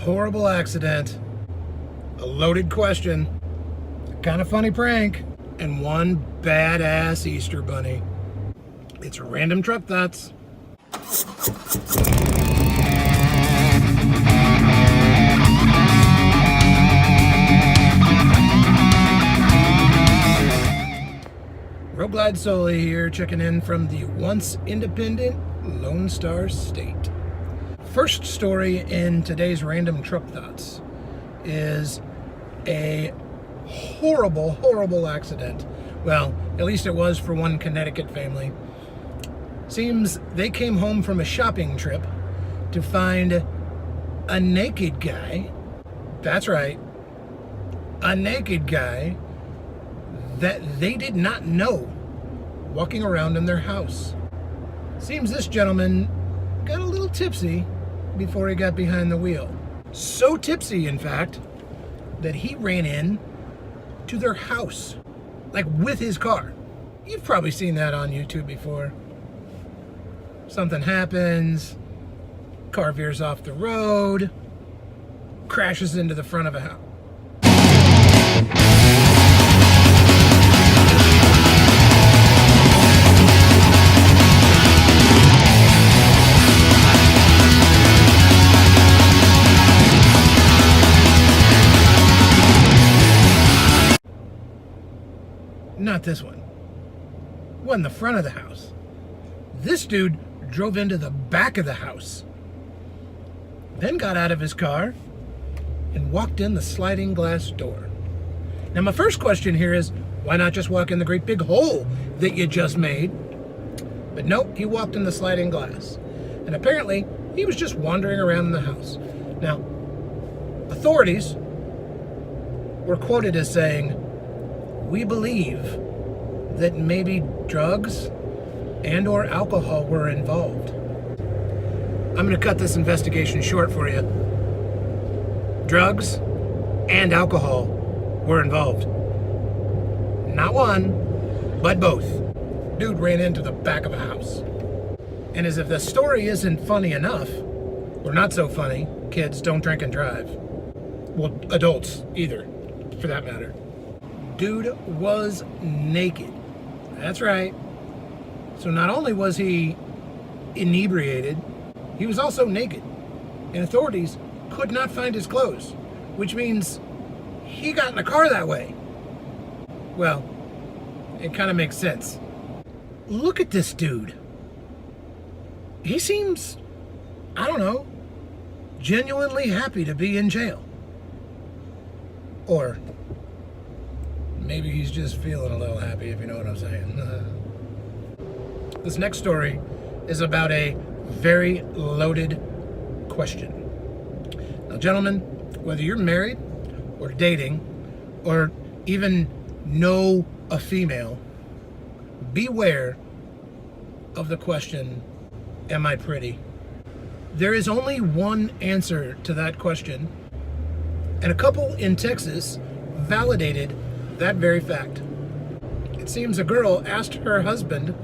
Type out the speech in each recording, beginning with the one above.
horrible accident, a loaded question, a kind of funny prank, and one badass Easter bunny. It's Random Truck Thoughts. RoadGlideSully here, checking in from the once independent Lone Star State. First story in today's Random Truck Thoughts is a horrible accident. Well, at least it was for one Connecticut family. Seems they came home from a shopping trip to find a naked guy. That's right, a naked guy that they did not know walking around in their house. Seems this gentleman got a little tipsy before he got behind the wheel. So tipsy, in fact, that he ran in to their house, like with his car. You've probably seen that on YouTube before. Something happens, car veers off the road, crashes into the front of a house. Not this one. Wasn't the front of the house. This dude drove into the back of the house, then got out of his car and walked in the sliding glass door. Now my first question here is, why not just walk in the great big hole that you just made? But nope, he walked in the sliding glass. And apparently he was just wandering around in the house. Now, authorities were quoted as saying, "We believe that maybe drugs and or alcohol were involved." I'm going to cut this investigation short for you. Drugs and alcohol were involved. Not one, but both. Dude ran into the back of a house. And as if the story isn't funny enough, or not so funny, kids, don't drink and drive. Well, adults either, for that matter. Dude was naked. That's right. So not only was he inebriated, he was also naked. And authorities could not find his clothes, which means he got in the car that way. Well, it kind of makes sense. Look at this dude. He seems, I don't know, genuinely happy to be in jail. Or maybe he's just feeling a little happy, if you know what I'm saying. This next story is about a very loaded question. Now, gentlemen, whether you're married or dating or even know a female, beware of the question, am I pretty? There is only one answer to that question, and a couple in Texas validated that very fact. It seems a girl asked her husband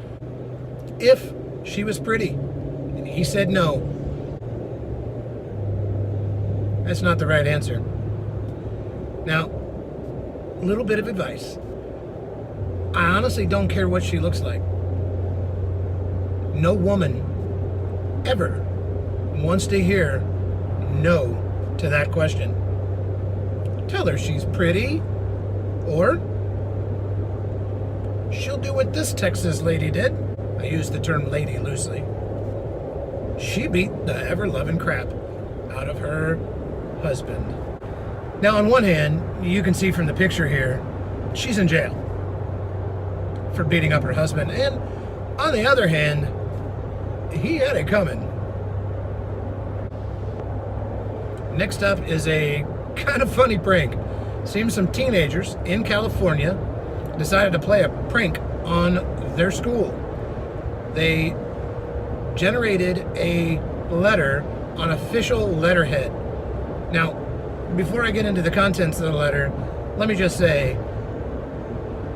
if she was pretty, and he said no. That's not the right answer. Now, a little bit of advice. I honestly don't care what she looks like. No woman ever wants to hear no to that question. Tell her she's pretty, or she'll do what this Texas lady did. I use the term lady loosely. She beat the ever-loving crap out of her husband. Now, on one hand, you can see from the picture here, she's in jail for beating up her husband. And on the other hand, he had it coming. Next up is a kind of funny prank. Seems some teenagers in California decided to play a prank on their school. They generated a letter on official letterhead. Now, before I get into the contents of the letter, let me just say,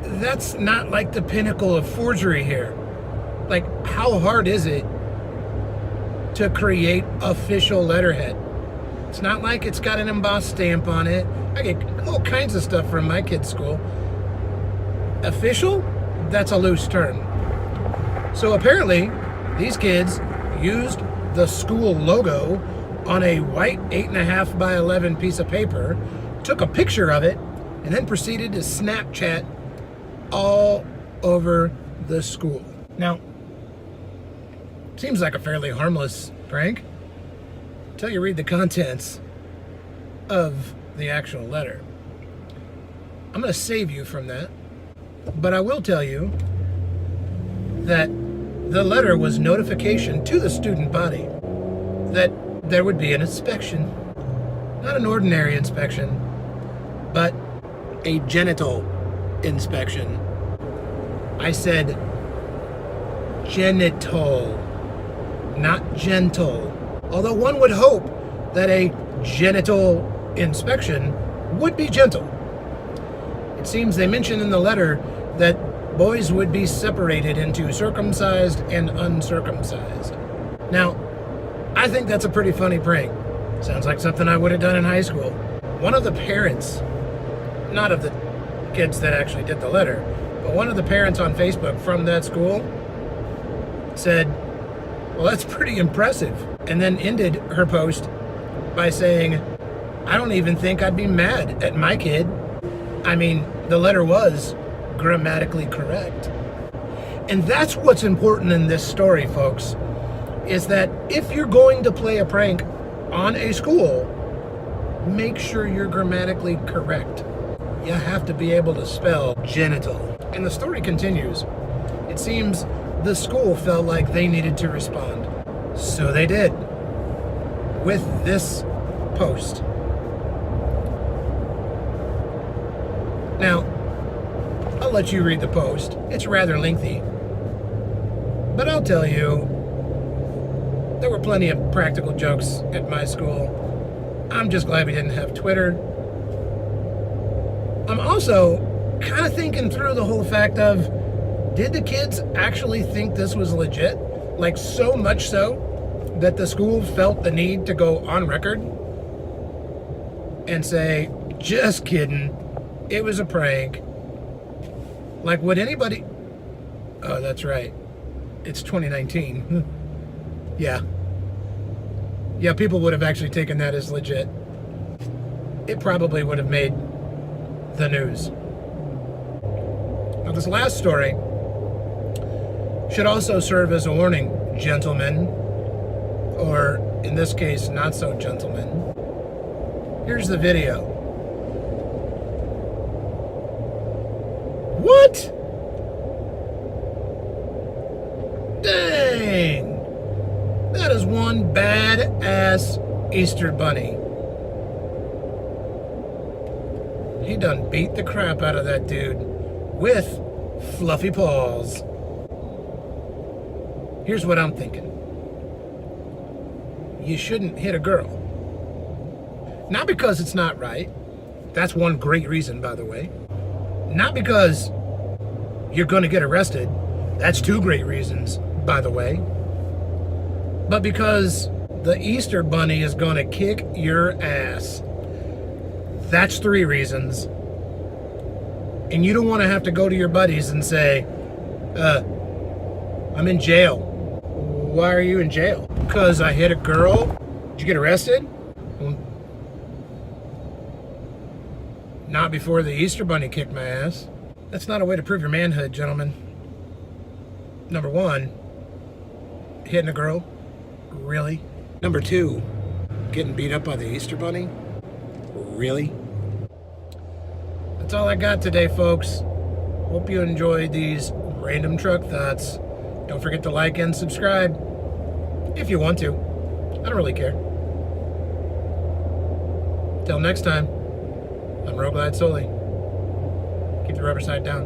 that's not like the pinnacle of forgery here. Like, how hard is it to create official letterhead? It's not like it's got an embossed stamp on it. I get all kinds of stuff from my kids' school. Official? That's a loose term. So apparently, these kids used the school logo on a white 8.5 by 11 piece of paper, took a picture of it, and then proceeded to Snapchat all over the school. Now, seems like a fairly harmless prank until you read the contents of the actual letter. I'm going to save you from that, but I will tell you that the letter was notification to the student body that there would be an inspection. Not an ordinary inspection, but a genital inspection. I said genital, not gentle. Although one would hope that a genital inspection would be gentle. It seems they mentioned in the letter that boys would be separated into circumcised and uncircumcised. Now, I think that's a pretty funny prank. Sounds like something I would have done in high school. One of the parents, not of the kids that actually did the letter, but one of the parents on Facebook from that school said, well, that's pretty impressive. And then ended her post by saying, I don't even think I'd be mad at my kid. I mean, the letter was grammatically correct. And that's what's important in this story, folks, is that if you're going to play a prank on a school, make sure you're grammatically correct. You have to be able to spell genital. And the story continues. It seems the school felt like they needed to respond. So they did. With this post. Now, I'll let you read the post. It's rather lengthy. But I'll tell you, there were plenty of practical jokes at my school. I'm just glad we didn't have Twitter. I'm also kind of thinking through the whole fact of, did the kids actually think this was legit? Like, so much so that the school felt the need to go on record and say, just kidding, it was a prank. Like, would anybody... Oh, that's right. It's 2019. Yeah, people would have actually taken that as legit. It probably would have made the news. Now, this last story should also serve as a warning, gentlemen, or in this case, not so gentlemen. Here's the video. What? Dang! That is one badass Easter bunny. He done beat the crap out of that dude with fluffy paws. Here's what I'm thinking. You shouldn't hit a girl. Not because it's not right. That's one great reason, by the way. Not because you're going to get arrested. That's two great reasons, by the way. But because the Easter bunny is going to kick your ass. That's three reasons. And you don't want to have to go to your buddies and say, I'm in jail. Why are you in jail? Because I hit a girl? Did you get arrested? Well, not before the Easter bunny kicked my ass. That's not a way to prove your manhood, gentlemen. Number one, hitting a girl? Really? Number two, getting beat up by the Easter bunny? Really? That's all I got today, folks. Hope you enjoyed these random truck thoughts. Don't forget to like and subscribe if you want to. I don't really care. Till next time, I'm RoadGlideSully. Keep the rubber side down.